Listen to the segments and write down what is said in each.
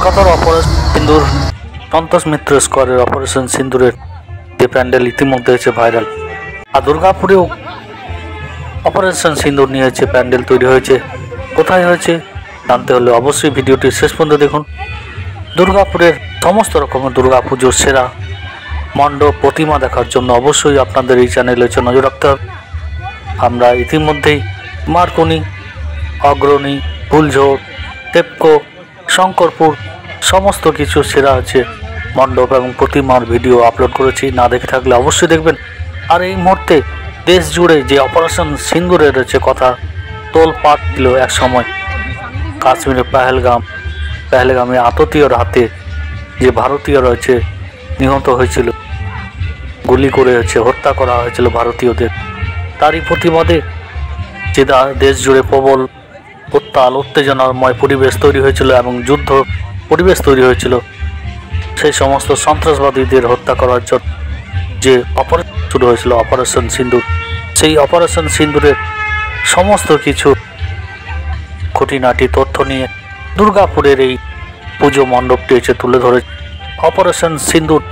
কলকাতার অপারেশন সিন্দুর সন্তোষ মিত্র স্কোয়ারের অপারেশন সিন্দুরের যে প্যান্ডেল ইতিমধ্যে হয়েছে ভাইরাল, আর দুর্গাপুরেও অপারেশন সিন্দুর নিয়ে হচ্ছে প্যান্ডেল তৈরি হয়েছে। কোথায় হয়েছে জানতে হলে অবশ্যই ভিডিওটি শেষ পর্যন্ত দেখুন। দুর্গাপুরের সমস্ত রকমের দুর্গাপুজোর সেরা মণ্ডপ প্রতিমা দেখার জন্য অবশ্যই আপনাদের এই চ্যানেলে হচ্ছে নজর রাখতে হবে। আমরা ইতিমধ্যেই মার্কনি, অগ্রণী, ফুলঝোর, টেপকো, শঙ্করপুর সমস্ত কিছু সেরা আছে মণ্ডপ এবং প্রতিমার ভিডিও আপলোড করেছি, না দেখে থাকলে অবশ্যই দেখবেন। আর এই মুহূর্তে দেশ জুড়ে যে অপারেশন সিন্দুরের রয়েছে কথা তোলপাড় ছিল এক সময়, কাশ্মীরের পেহেলগামে আততীয়র হাতে যে ভারতীয় রয়েছে নিহত হয়েছিল, গুলি করে হত্যা করা হয়েছিল ভারতীয়দের, তারই প্রতিবাদে যে দেশ জুড়ে প্রবল উত্তেজনাময় পরিবেশ তৈরি হয়েছিল এবং যুদ্ধ পরিবেশ তৈরি হয়েছিল। সেই সমস্ত সন্ত্রাসবাদীদের হত্যা করার জন্য যে অপারেশন শুরু হয়েছিল অপারেশন সিন্দুর, সেই অপারেশন সিন্দুরের সমস্ত কিছু খুঁটিনাটি তথ্য নিয়ে দুর্গাপুরের এই পুজো মণ্ডপটি হচ্ছে তুলে ধরে অপারেশন সিন্দুর।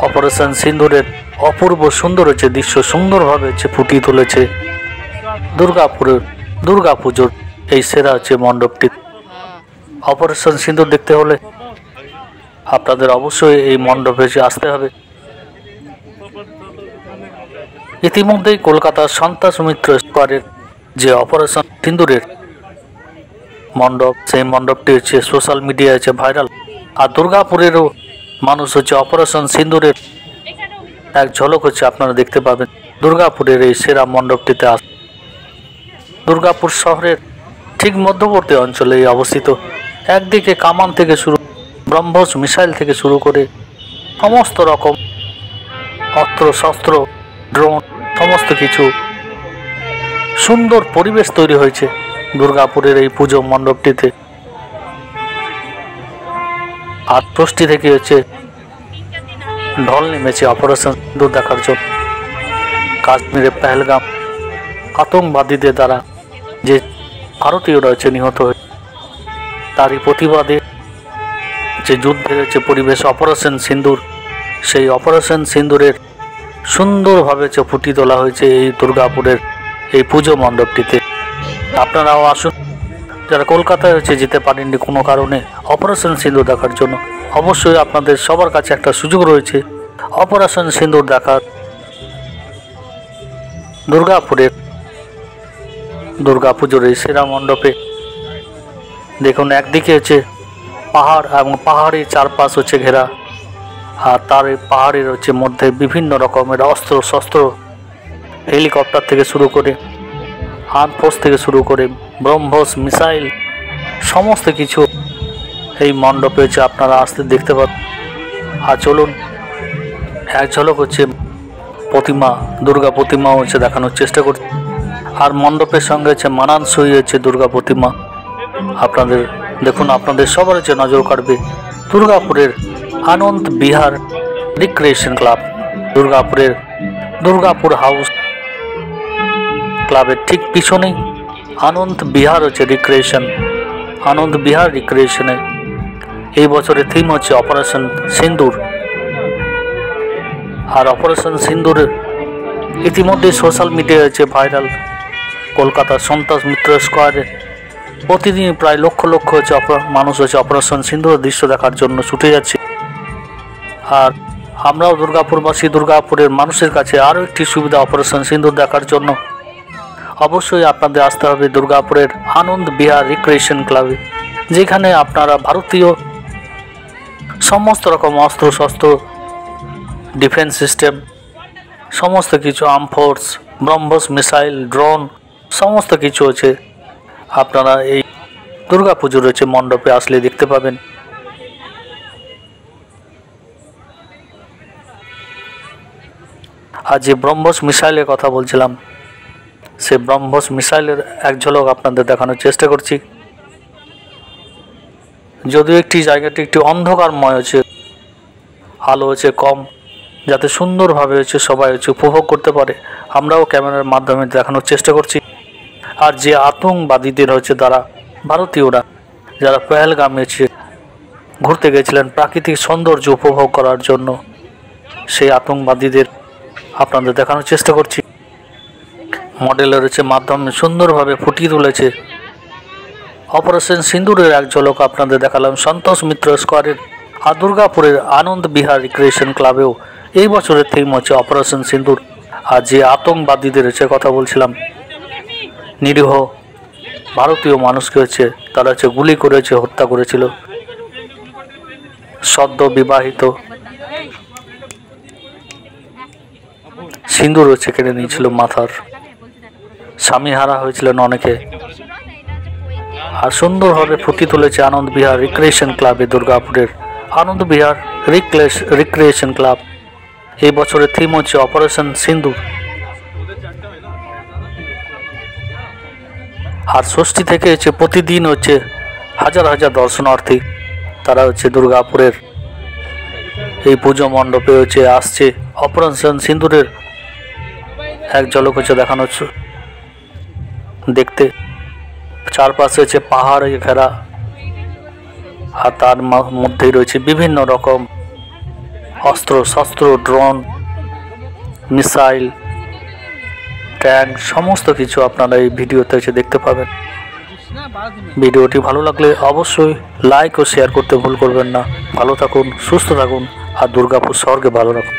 অপারেশন সিন্দুরের অপূর্ব সুন্দর হচ্ছে দৃশ্য সুন্দরভাবে হচ্ছে ফুটিয়ে তুলেছে দুর্গাপুরের দুর্গাপুজোর এই সেরা হচ্ছে মণ্ডপটি। অপারেশন সিন্দুর দেখতে হলে আপনাদের অবশ্যই এই মণ্ডপে আসতে হবে। ইতিমধ্যেই কলকাতার সন্তোষ মিত্র স্কোয়ারের যে অপারেশন সিন্দুরের মণ্ডপ, সেই মণ্ডপটি হচ্ছে সোশ্যাল মিডিয়ায় হচ্ছে ভাইরাল। আর দুর্গাপুরেরও মানুষ হচ্ছে অপারেশন সিন্দুরের এক ঝলক হচ্ছে আপনারা দেখতে পাবেন দুর্গাপুরের এই সেরা মণ্ডপটিতে। দুর্গাপুর শহরের ঠিক মধ্যবর্তী অঞ্চলে অবস্থিত। একদিকে কামান থেকে শুরু, ব্রহ্মস মিসাইল থেকে শুরু করে সমস্ত রকম অস্ত্র শস্ত্র, ড্রোন, সমস্ত কিছু সুন্দর পরিবেশ তৈরি হয়েছে দুর্গাপুরের এই পুজো মণ্ডপটিতে। আর প্রস্তি থেকে হচ্ছে ঢল নেমেছে অপারেশন সিন্দুর দেখার জন্য। কাশ্মীরের পেহেলগাম আতঙ্কবাদীদের দ্বারা যে ভারতীয়রা হচ্ছে নিহত হয়েছে, তারই প্রতিবাদে যে যুদ্ধের হচ্ছে পরিবেশ অপারেশন সিন্দুর, সেই অপারেশন সিন্দুরের সুন্দরভাবে ফুটিয়ে তোলা হয়েছে এই দুর্গাপুরের এই পুজো মণ্ডপটিতে। আপনারাও আসুন, যারা কলকাতায় হচ্ছে যেতে পারেননি কোনো কারণে অপারেশন সিন্দুর দেখার জন্য, অবশ্যই আপনাদের সবার কাছে একটা সুযোগ রয়েছে অপারেশন সিন্দুর দেখার। দুর্গাপুরের দুর্গাপুজোর এই সেরা মণ্ডপে দেখুন, একদিকে হচ্ছে পাহাড় এবং পাহাড়ের চারপাশ হচ্ছে ঘেরা, আর তার এই পাহাড়ের হচ্ছে মধ্যে বিভিন্ন রকমের অস্ত্র শস্ত্র, হেলিকপ্টার থেকে শুরু করে আর্মফোর্স থেকে শুরু করে ব্রহ্মস মিসাইল সমস্ত কিছু এই মণ্ডপে হচ্ছে আপনারা আসতে দেখতে পাবেন। আর চলুন এক ঝলক হচ্ছে প্রতিমা, দুর্গা প্রতিমা হচ্ছে দেখানোর চেষ্টা করছি। আর মণ্ডপের সঙ্গে হচ্ছে মানানসই হচ্ছে দুর্গা প্রতিমা। আপনাদের দেখুন, আপনাদের সবার হচ্ছে নজর কাড়বে দুর্গাপুরের আনন্দ বিহার রিক্রিয়েশন ক্লাব। দুর্গাপুরের দুর্গাপুর হাউস ক্লাবের ঠিক পিছনেই আনন্দ বিহার হচ্ছে রিক্রিয়েশন। আনন্দ বিহার রিক্রিয়েশনে এই বছরের থিম হচ্ছে অপারেশন সিন্দুর। আর অপারেশন সিন্দুরের ইতিমধ্যে সোশ্যাল মিডিয়ায় হচ্ছে ভাইরাল। কলকাতার সন্তোষ মিত্র স্কোয়ারে প্রতিদিন প্রায় লক্ষ লক্ষ হচ্ছে মানুষ হচ্ছে অপারেশন সিন্দুরের দৃশ্য দেখার জন্য ছুটে যাচ্ছে। আর আমরাও দুর্গাপুরবাসী, দুর্গাপুরের মানুষের কাছে আরও একটি সুবিধা অপারেশন সিন্দুর দেখার জন্য অবশ্যই আপনাদের আসতে হবে দুর্গাপুরের আনন্দ বিহার রিক্রিয়েশন ক্লাবে, যেখানে আপনারা ভারতীয় সমস্ত রকম অস্ত্র শস্ত্র, ডিফেন্স সিস্টেম, সমস্ত কিছু আর্মফোর্স, ব্রহ্মস মিসাইল, ড্রোন সমস্ত কিছু আছে আপনারা এই দুর্গাপুজোর হচ্ছে মণ্ডপে আসলে দেখতে পাবেন। আর যে ব্রহ্মস মিসাইলের কথা বলছিলাম, সে ব্রহ্মস মিসাইলের এক ঝলক আপনাদের দেখানোর চেষ্টা করছি। যদিও একটি জায়গাটি একটি অন্ধকারময় হচ্ছে, আলো হচ্ছে কম, যাতে সুন্দরভাবে হচ্ছে সবাই হচ্ছে উপভোগ করতে পারে, আমরাও ক্যামেরার মাধ্যমে দেখানোর চেষ্টা করছি। আর যে আতঙ্কবাদীদের হচ্ছে তারা ভারতীয়রা যারা পেহেলগামে ঘুরতে গেছিলেন প্রাকৃতিক সৌন্দর্য উপভোগ করার জন্য, সেই আতঙ্কবাদীদের আপনাদের দেখানোর চেষ্টা করছি। মডেলের মাধ্যমে সুন্দরভাবে ফুটিয়ে তুলেছে অপারেশন সিন্দুরের এক ঝলক আপনাদের দেখালাম সন্তোষ মিত্র স্কোয়ারের। আর দুর্গাপুরের আনন্দ বিহার রিক্রিয়েশন ক্লাবেও এই বছরের থিম হচ্ছে অপারেশন সিন্দুর। আর যে আতঙ্কবাদীদের কথা বলছিলাম, নিরীহ ভারতীয় মানুষকে তারা গুলি করেছে, হত্যা করেছিল। সদ্য বিবাহিত সিন্দুর কেড়ে নিয়েছিল মাথার, স্বামী হারা হয়েছিলেন অনেকে। আর সুন্দরভাবে ফুটিয়ে তুলেছে আনন্দ বিহার রিক্রিয়েশন ক্লাবে, দুর্গাপুরের আনন্দ বিহার রিক্রিয়েশন ক্লাব। এই বছরের থিম হচ্ছে অপারেশন সিন্দুর। আর ষষ্ঠী থেকে প্রতিদিন হাজার হাজার দর্শনার্থী তারা দুর্গাপুরের এই পুজো মণ্ডপে আসছে অপারেশন সিন্দুরের এক ঝলক দেখানো হচ্ছে দেখতে। চারপাশে পাহাড়ে ঘেরা, আর তার মধ্যেই রয়েছে বিভিন্ন রকম অস্ত্র শস্ত্র, ড্রোন, মিসাইল, ট্যাঙ্ক, সমস্ত কিছু আপনারা এই ভিডিওতে দেখতে পাবেন। ভিডিওটি ভালো লাগলে অবশ্যই লাইক ও শেয়ার করতে ভুল করবেন না। ভালো থাকুন, সুস্থ থাকুন, আর দুর্গাপুর শহরকে ভালো রাখুন।